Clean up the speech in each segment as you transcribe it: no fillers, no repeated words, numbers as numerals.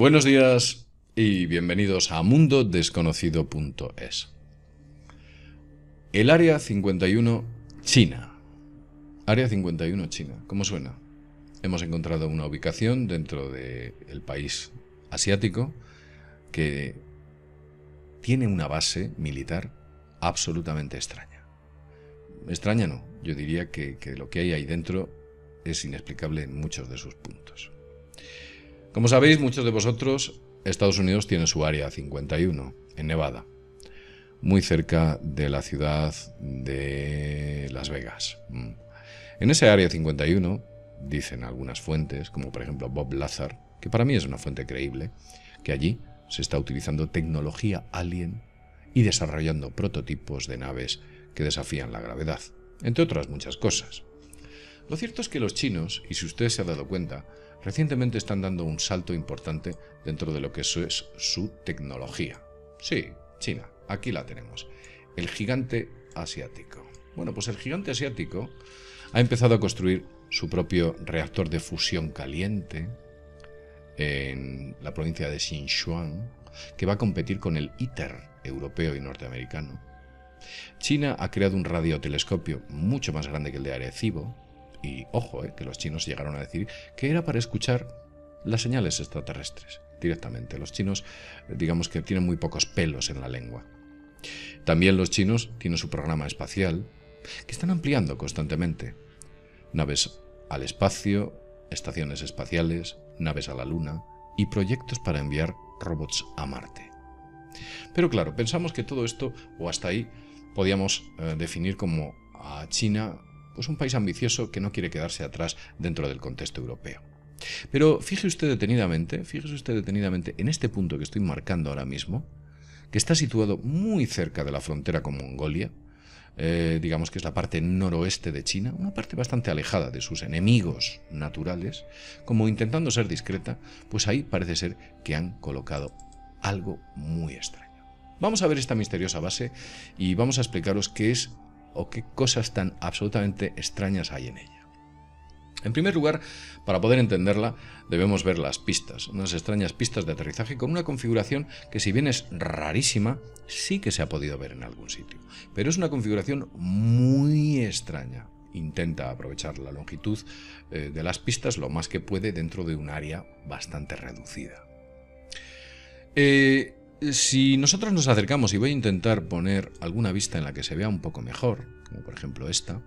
Buenos días y bienvenidos a mundodesconocido.es. El Área 51 China. Área 51 China. ¿Cómo suena? Hemos encontrado una ubicación dentro del país asiático que tiene una base militar absolutamente extraña. Extraña no, yo diría que lo que hay ahí dentro es inexplicable en muchos de sus puntos. Como sabéis, muchos de vosotros, Estados Unidos tiene su Área 51 en Nevada, muy cerca de la ciudad de Las Vegas. En ese Área 51, dicen algunas fuentes, como por ejemplo Bob Lazar, que para mí es una fuente creíble, que allí se está utilizando tecnología alien y desarrollando prototipos de naves que desafían la gravedad, entre otras muchas cosas. Lo cierto es que los chinos, y si usted se ha dado cuenta, recientemente están dando un salto importante dentro de lo que es su tecnología. Sí, China, aquí la tenemos. El gigante asiático. Bueno, pues el gigante asiático ha empezado a construir su propio reactor de fusión caliente en la provincia de Sichuan, que va a competir con el ITER europeo y norteamericano. China ha creado un radiotelescopio mucho más grande que el de Arecibo, y ojo, que los chinos llegaron a decir que era para escuchar las señales extraterrestres directamente. Los chinos, digamos que tienen muy pocos pelos en la lengua. También los chinos tienen su programa espacial, que están ampliando constantemente. Naves al espacio, estaciones espaciales, naves a la Luna y proyectos para enviar robots a Marte. Pero claro, pensamos que todo esto, o hasta ahí, podíamos definir como a China pues un país ambicioso que no quiere quedarse atrás dentro del contexto europeo. Pero fíjese usted detenidamente en este punto que estoy marcando ahora mismo, que está situado muy cerca de la frontera con Mongolia, digamos que es la parte noroeste de China, una parte bastante alejada de sus enemigos naturales, como intentando ser discreta, pues ahí parece ser que han colocado algo muy extraño. Vamos a ver esta misteriosa base y vamos a explicaros qué es o qué cosas tan absolutamente extrañas hay en ella. En primer lugar, para poder entenderla, debemos ver las pistas, unas extrañas pistas de aterrizaje con una configuración que, si bien es rarísima, sí que se ha podido ver en algún sitio. Pero es una configuración muy extraña. Intenta aprovechar la longitud de las pistas lo más que puede dentro de un área bastante reducida. Si nosotros nos acercamos, y voy a intentar poner alguna vista en la que se vea un poco mejor, como por ejemplo esta,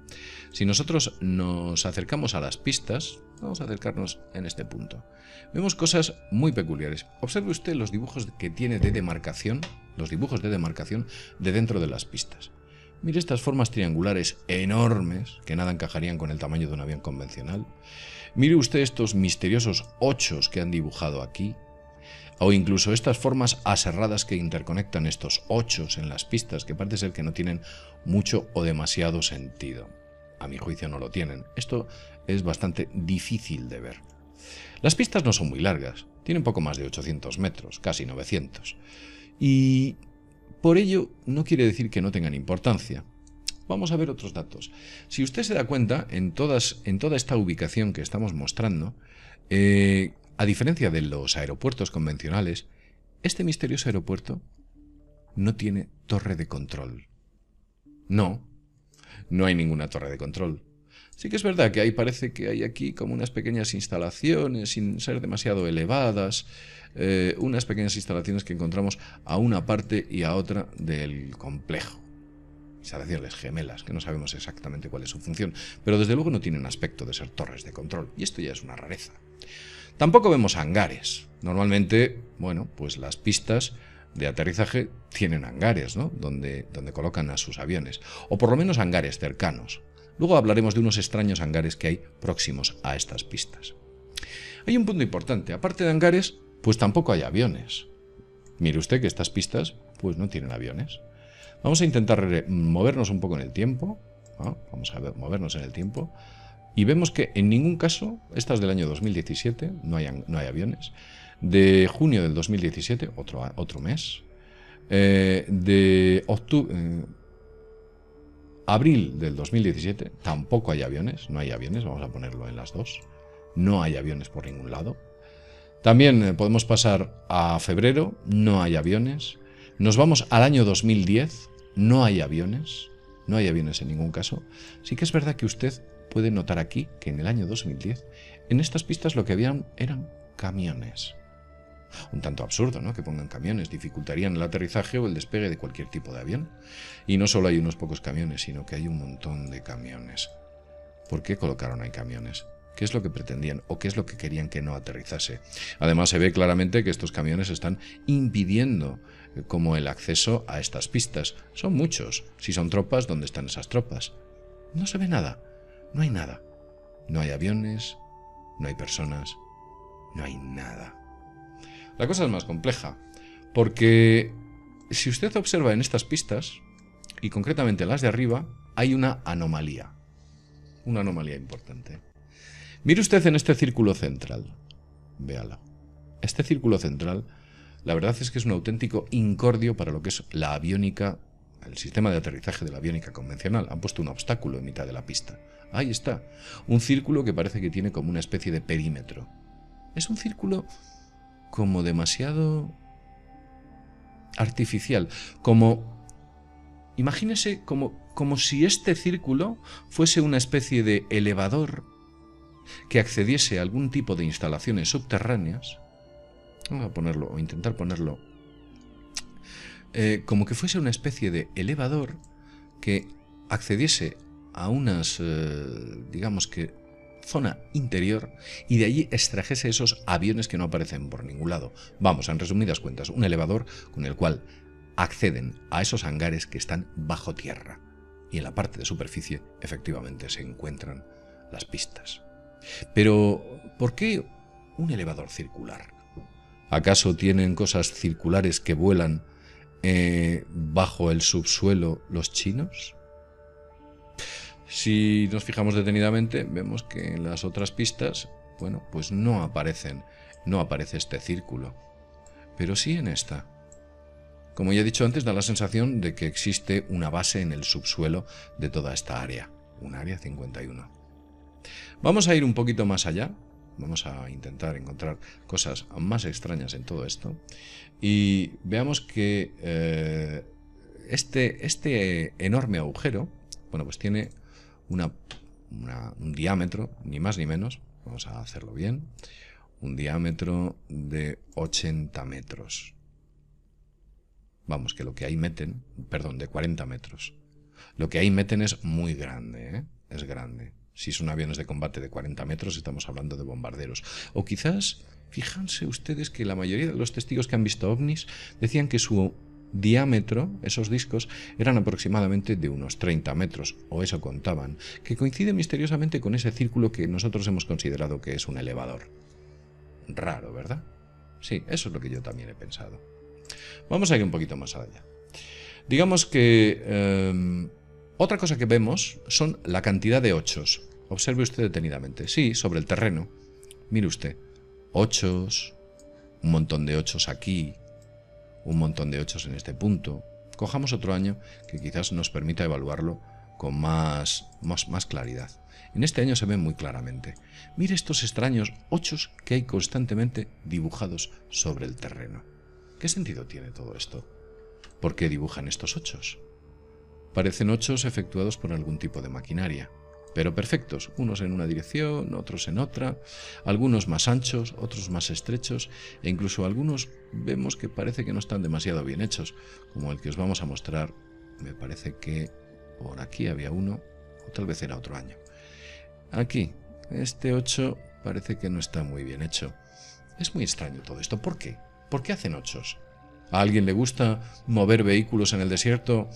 si nosotros nos acercamos a las pistas, vamos a acercarnos en este punto, vemos cosas muy peculiares. Observe usted los dibujos que tiene de demarcación, los dibujos de demarcación de dentro de las pistas. Mire estas formas triangulares enormes, que nada encajarían con el tamaño de un avión convencional. Mire usted estos misteriosos ochos que han dibujado aquí, o incluso estas formas aserradas que interconectan estos ochos en las pistas, que parece ser que no tienen mucho o demasiado sentido. A mi juicio no lo tienen. Esto es bastante difícil de ver. Las pistas no son muy largas, tienen poco más de 800 metros, casi 900. Y por ello no quiere decir que no tengan importancia. Vamos a ver otros datos. Si usted se da cuenta, en toda esta ubicación que estamos mostrando, a diferencia de los aeropuertos convencionales, este misterioso aeropuerto no tiene torre de control. No hay ninguna torre de control. Sí que es verdad que parece que hay aquí como unas pequeñas instalaciones, sin ser demasiado elevadas, unas pequeñas instalaciones que encontramos a una parte y a otra del complejo. Instalaciones gemelas, que no sabemos exactamente cuál es su función, pero desde luego no tienen aspecto de ser torres de control, y esto ya es una rareza. Tampoco vemos hangares. Normalmente, pues las pistas de aterrizaje tienen hangares, ¿no? Donde colocan a sus aviones, o por lo menos hangares cercanos. Luego hablaremos de unos extraños hangares que hay próximos a estas pistas. Hay un punto importante. Aparte de hangares, pues tampoco hay aviones. Mire usted que estas pistas pues no tienen aviones. Vamos a intentar movernos un poco en el tiempo. Vamos a movernos en el tiempo. Y vemos que en ningún caso, estas del año 2017, no hay aviones. De junio del 2017, otro mes. De abril del 2017, tampoco hay aviones. No hay aviones, vamos a ponerlo en las dos. No hay aviones por ningún lado. También podemos pasar a febrero, no hay aviones. Nos vamos al año 2010, no hay aviones. No hay aviones en ningún caso. Sí que es verdad que usted puede notar aquí que en el año 2010, en estas pistas lo que habían eran camiones. Un tanto absurdo, ¿no?, que pongan camiones. Dificultarían el aterrizaje o el despegue de cualquier tipo de avión. Y no solo hay unos pocos camiones, sino que hay un montón de camiones. ¿Por qué colocaron ahí camiones? ¿Qué es lo que pretendían o qué es lo que querían que no aterrizase? Además, se ve claramente que estos camiones están impidiendo como el acceso a estas pistas. Son muchos. Si son tropas, ¿dónde están esas tropas? No se ve nada. No hay nada. No hay aviones, no hay personas, no hay nada. La cosa es más compleja, porque si usted observa en estas pistas, y concretamente las de arriba, hay una anomalía importante. Mire usted en este círculo central, véalo. Este círculo central, la verdad es que es un auténtico incordio para lo que es la aviónica, el sistema de aterrizaje de la aviónica convencional. Han puesto un obstáculo en mitad de la pista. Ahí está, un círculo que parece que tiene como una especie de perímetro. Es un círculo como demasiado artificial, imagínese como si este círculo fuese una especie de elevador que accediese a algún tipo de instalaciones subterráneas. Vamos a ponerlo, o intentar ponerlo, como que fuese una especie de elevador que accediese a unas, digamos que, zona interior, y de allí extrajese esos aviones que no aparecen por ningún lado. Vamos, en resumidas cuentas, un elevador con el cual acceden a esos hangares que están bajo tierra, y en la parte de superficie efectivamente se encuentran las pistas. Pero, ¿por qué un elevador circular? ¿Acaso tienen cosas circulares que vuelan bajo el subsuelo los chinos? Si nos fijamos detenidamente, vemos que en las otras pistas, bueno, pues no aparece este círculo, pero sí en esta. Como ya he dicho antes, da la sensación de que existe una base en el subsuelo de toda esta área, un área 51. Vamos a ir un poquito más allá, vamos a intentar encontrar cosas más extrañas en todo esto, y veamos que este enorme agujero, bueno, pues tiene un diámetro, ni más ni menos, vamos a hacerlo bien, un diámetro de 80 metros. Vamos, que lo que ahí meten, perdón, de 40 metros. Lo que ahí meten es muy grande, ¿eh? Es grande. Si son aviones de combate de 40 metros, estamos hablando de bombarderos. O quizás, fíjense ustedes que la mayoría de los testigos que han visto ovnis decían que su diámetro, esos discos, eran aproximadamente de unos 30 metros, o eso contaban, que coincide misteriosamente con ese círculo que nosotros hemos considerado que es un elevador. Raro, ¿verdad? Sí, eso es lo que yo también he pensado. Vamos a ir un poquito más allá. Digamos que otra cosa que vemos son la cantidad de ochos. Observe usted detenidamente. Sí, sobre el terreno. Mire usted. Ochos, un montón de ochos aquí, un montón de ochos en este punto. Cojamos otro año que quizás nos permita evaluarlo con más claridad. En este año se ven muy claramente. Mire estos extraños ochos que hay constantemente dibujados sobre el terreno. ¿Qué sentido tiene todo esto? ¿Por qué dibujan estos ochos? Parecen ochos efectuados por algún tipo de maquinaria, pero perfectos, unos en una dirección, otros en otra, algunos más anchos, otros más estrechos, e incluso algunos vemos que parece que no están demasiado bien hechos, como el que os vamos a mostrar. Me parece que por aquí había uno, o tal vez era otro año. Aquí, este 8 parece que no está muy bien hecho. Es muy extraño todo esto. ¿Por qué? ¿Por qué hacen ochos? ¿A alguien le gusta mover vehículos en el desierto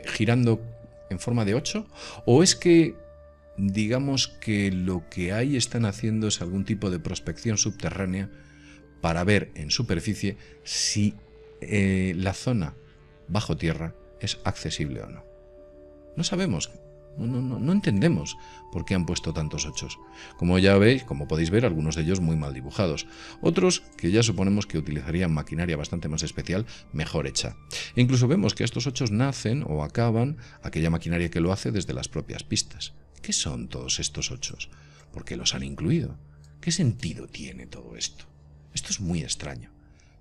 girando en forma de 8? ¿O es que, digamos que lo que ahí están haciendo es algún tipo de prospección subterránea para ver en superficie si la zona bajo tierra es accesible o no? No sabemos. No entendemos por qué han puesto tantos ochos. Como ya veis, como podéis ver, algunos de ellos muy mal dibujados. Otros que ya suponemos que utilizarían maquinaria bastante más especial, mejor hecha. E incluso vemos que estos ochos nacen o acaban aquella maquinaria que lo hace desde las propias pistas. ¿Qué son todos estos ochos? ¿Por qué los han incluido? ¿Qué sentido tiene todo esto? Esto es muy extraño.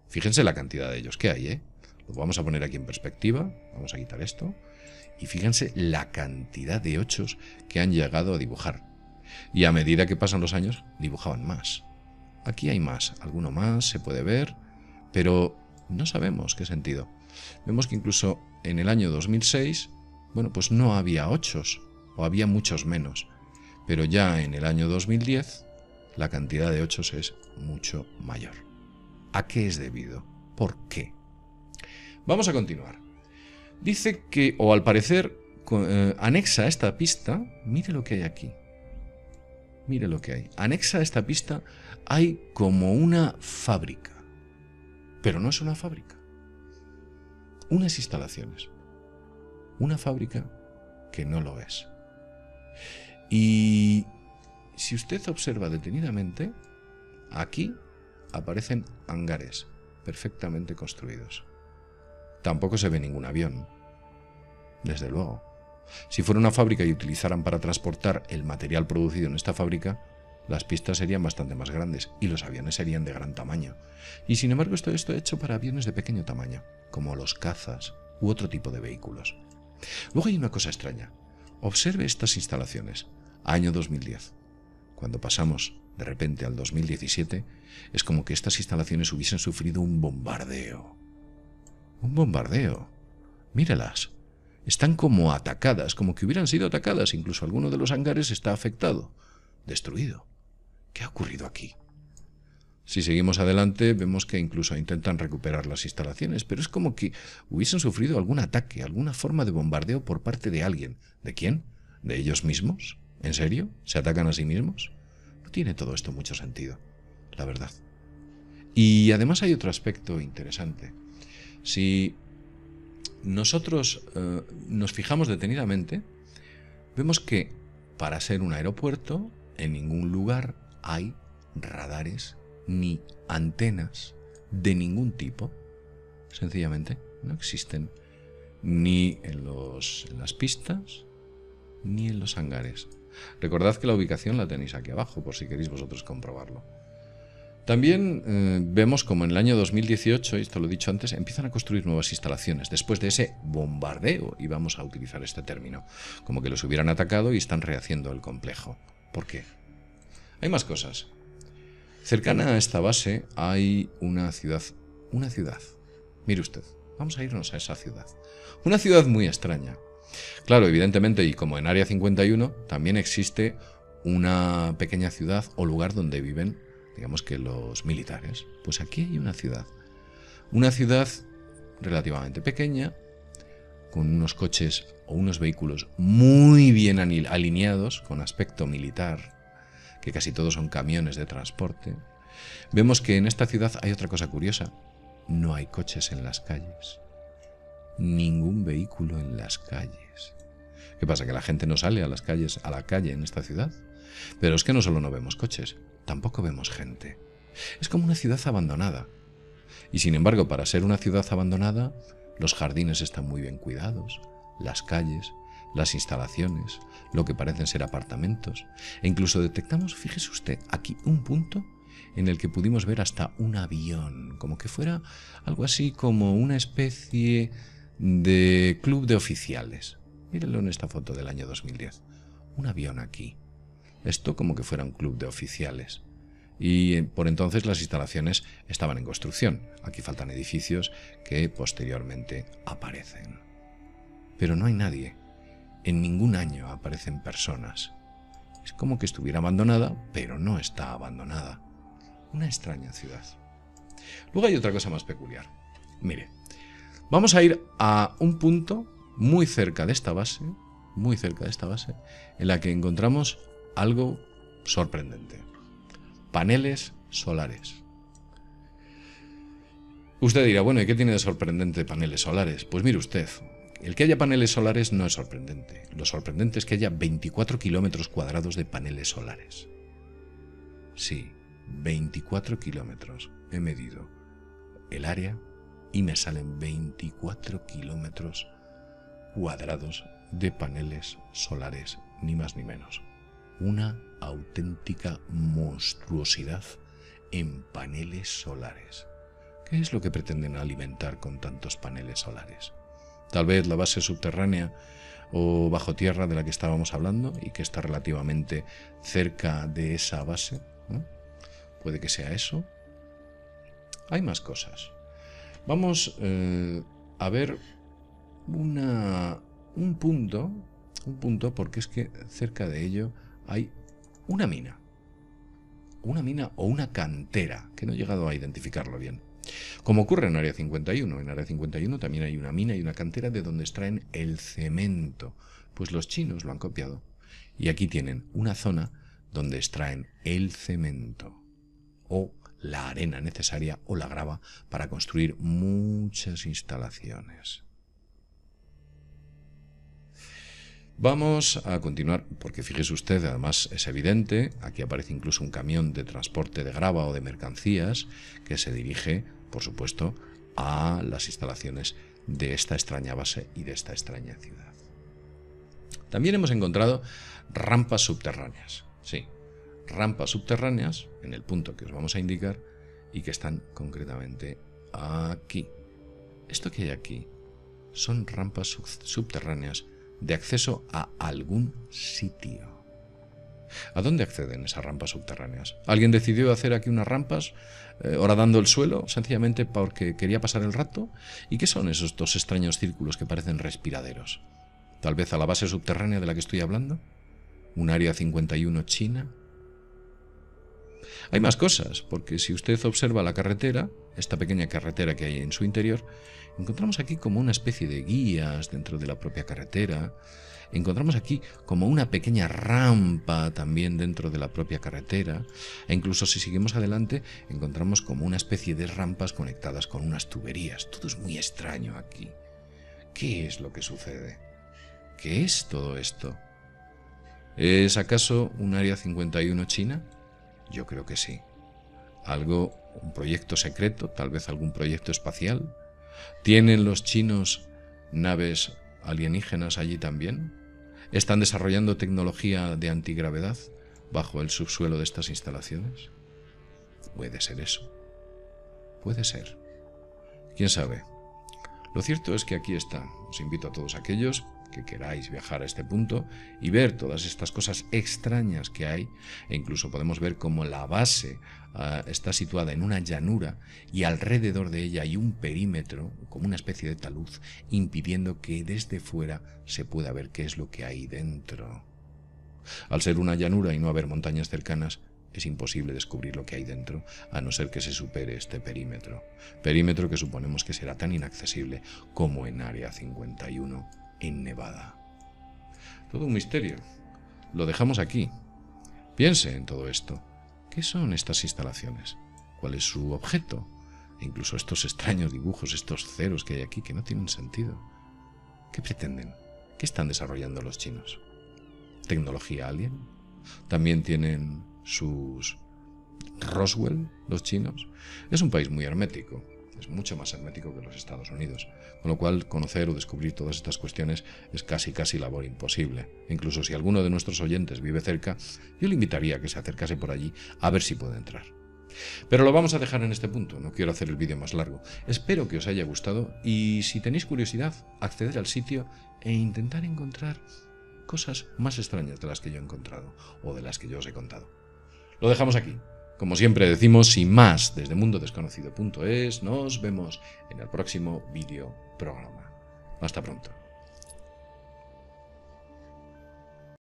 Fíjense la cantidad de ellos que hay, ¿eh? Lo vamos a poner aquí en perspectiva. Vamos a quitar esto. Y fíjense la cantidad de 8s que han llegado a dibujar. Y a medida que pasan los años, dibujaban más. Aquí hay más, alguno más, se puede ver, pero no sabemos qué sentido. Vemos que incluso en el año 2006, bueno, pues no había 8s, o había muchos menos. Pero ya en el año 2010, la cantidad de 8s es mucho mayor. ¿A qué es debido? ¿Por qué? Vamos a continuar. Dice que, o al parecer, anexa a esta pista, mire lo que hay aquí. Mire lo que hay. Anexa a esta pista hay como una fábrica. Pero no es una fábrica. Unas instalaciones. Una fábrica que no lo es. Y si usted observa detenidamente, aquí aparecen hangares perfectamente construidos. Tampoco se ve ningún avión. Desde luego. Si fuera una fábrica y utilizaran para transportar el material producido en esta fábrica, las pistas serían bastante más grandes y los aviones serían de gran tamaño. Y sin embargo esto es hecho para aviones de pequeño tamaño, como los cazas u otro tipo de vehículos. Luego hay una cosa extraña. Observe estas instalaciones. Año 2010. Cuando pasamos de repente al 2017, es como que estas instalaciones hubiesen sufrido un bombardeo. Un bombardeo. Míralas. Están como atacadas, como que hubieran sido atacadas. Incluso alguno de los hangares está afectado, destruido. ¿Qué ha ocurrido aquí? Si seguimos adelante, vemos que incluso intentan recuperar las instalaciones, pero es como que hubiesen sufrido algún ataque, alguna forma de bombardeo por parte de alguien. ¿De quién? ¿De ellos mismos? ¿En serio? ¿Se atacan a sí mismos? No tiene todo esto mucho sentido, la verdad. Y además hay otro aspecto interesante. Si nosotros nos fijamos detenidamente, vemos que para ser un aeropuerto, en ningún lugar hay radares ni antenas de ningún tipo. Sencillamente no existen ni en las pistas ni en los hangares. Recordad que la ubicación la tenéis aquí abajo por si queréis vosotros comprobarlo. También vemos como en el año 2018, y esto lo he dicho antes, empiezan a construir nuevas instalaciones después de ese bombardeo, y vamos a utilizar este término, como que los hubieran atacado y están rehaciendo el complejo. ¿Por qué? Hay más cosas. Cercana a esta base hay una ciudad. Mire usted, vamos a irnos a esa ciudad. Una ciudad muy extraña. Claro, evidentemente, y como en Área 51, también existe una pequeña ciudad o lugar donde viven, digamos que los militares. Pues aquí hay una ciudad. Una ciudad relativamente pequeña, con unos coches o unos vehículos muy bien alineados, con aspecto militar, que casi todos son camiones de transporte. Vemos que en esta ciudad hay otra cosa curiosa. No hay coches en las calles. Ningún vehículo en las calles. ¿Qué pasa? ¿Que la gente no sale a las calles, a la calle en esta ciudad? Pero es que no solo no vemos coches, tampoco vemos gente. Es como una ciudad abandonada. Y sin embargo, para ser una ciudad abandonada, los jardines están muy bien cuidados, las calles, las instalaciones, lo que parecen ser apartamentos. E incluso detectamos, fíjese usted, aquí un punto en el que pudimos ver hasta un avión, como que fuera algo así como una especie de club de oficiales. Mírenlo en esta foto del año 2010. Un avión aquí. Esto como que fuera un club de oficiales. Y por entonces las instalaciones estaban en construcción. Aquí faltan edificios que posteriormente aparecen. Pero no hay nadie. En ningún año aparecen personas. Es como que estuviera abandonada, pero no está abandonada. Una extraña ciudad. Luego hay otra cosa más peculiar. Mire, vamos a ir a un punto muy cerca de esta base, en la que encontramos algo sorprendente. Paneles solares. Usted dirá, bueno, ¿y qué tiene de sorprendente paneles solares? Pues mire usted, el que haya paneles solares no es sorprendente. Lo sorprendente es que haya 24 kilómetros cuadrados de paneles solares. Sí, 24 kilómetros. He medido el área y me salen 24 kilómetros cuadrados de paneles solares, ni más ni menos. Una auténtica monstruosidad en paneles solares. ¿Qué es lo que pretenden alimentar con tantos paneles solares? Tal vez la base subterránea o bajo tierra de la que estábamos hablando y que está relativamente cerca de esa base, ¿no? Puede que sea eso. Hay más cosas. Vamos a ver un punto, porque es que cerca de ello hay una mina o una cantera, que no he llegado a identificarlo bien. Como ocurre en Área 51. En Área 51 también hay una mina y una cantera de donde extraen el cemento. Pues los chinos lo han copiado. Y aquí tienen una zona donde extraen el cemento o la arena necesaria o la grava para construir muchas instalaciones. Vamos a continuar, porque fíjese usted, además es evidente, aquí aparece incluso un camión de transporte de grava o de mercancías que se dirige, por supuesto, a las instalaciones de esta extraña base y de esta extraña ciudad. También hemos encontrado rampas subterráneas, sí, rampas subterráneas en el punto que os vamos a indicar y que están concretamente aquí. Esto que hay aquí son rampas subterráneas de acceso a algún sitio. ¿A dónde acceden esas rampas subterráneas? ¿Alguien decidió hacer aquí unas rampas horadando el suelo sencillamente porque quería pasar el rato? ¿Y qué son esos dos extraños círculos que parecen respiraderos? ¿Tal vez a la base subterránea de la que estoy hablando? ¿Un área 51 china? Hay más cosas, porque si usted observa la carretera, esta pequeña carretera que hay en su interior, encontramos aquí como una especie de guías dentro de la propia carretera. Encontramos aquí como una pequeña rampa también dentro de la propia carretera. E incluso si seguimos adelante, encontramos como una especie de rampas conectadas con unas tuberías. Todo es muy extraño aquí. ¿Qué es lo que sucede? ¿Qué es todo esto? ¿Es acaso un área 51 china? Yo creo que sí. Un proyecto secreto, tal vez algún proyecto espacial. ¿Tienen los chinos naves alienígenas allí también? ¿Están desarrollando tecnología de antigravedad bajo el subsuelo de estas instalaciones? Puede ser eso. Puede ser. ¿Quién sabe? Lo cierto es que aquí está. Os invito a todos aquellos que queráis viajar a este punto y ver todas estas cosas extrañas que hay, e incluso podemos ver cómo la base está situada en una llanura y alrededor de ella hay un perímetro, como una especie de talud, impidiendo que desde fuera se pueda ver qué es lo que hay dentro. Al ser una llanura y no haber montañas cercanas, es imposible descubrir lo que hay dentro, a no ser que se supere este perímetro que suponemos que será tan inaccesible como en Área 51 en Nevada. Todo un misterio. Lo dejamos aquí. Piense en todo esto. ¿Qué son estas instalaciones? ¿Cuál es su objeto? E incluso estos extraños dibujos, estos ceros que hay aquí que no tienen sentido. ¿Qué pretenden? ¿Qué están desarrollando los chinos? ¿Tecnología alien? ¿También tienen sus Roswell, los chinos? Es un país muy hermético. Es mucho más hermético que los Estados Unidos, con lo cual conocer o descubrir todas estas cuestiones es casi labor imposible. Incluso si alguno de nuestros oyentes vive cerca, yo le invitaría a que se acercase por allí a ver si puede entrar. Pero lo vamos a dejar en este punto, no quiero hacer el vídeo más largo. Espero que os haya gustado y si tenéis curiosidad, acceder al sitio e intentar encontrar cosas más extrañas de las que yo he encontrado o de las que yo os he contado. Lo dejamos aquí. Como siempre decimos, sin más, desde mundodesconocido.es, nos vemos en el próximo vídeo programa. Hasta pronto.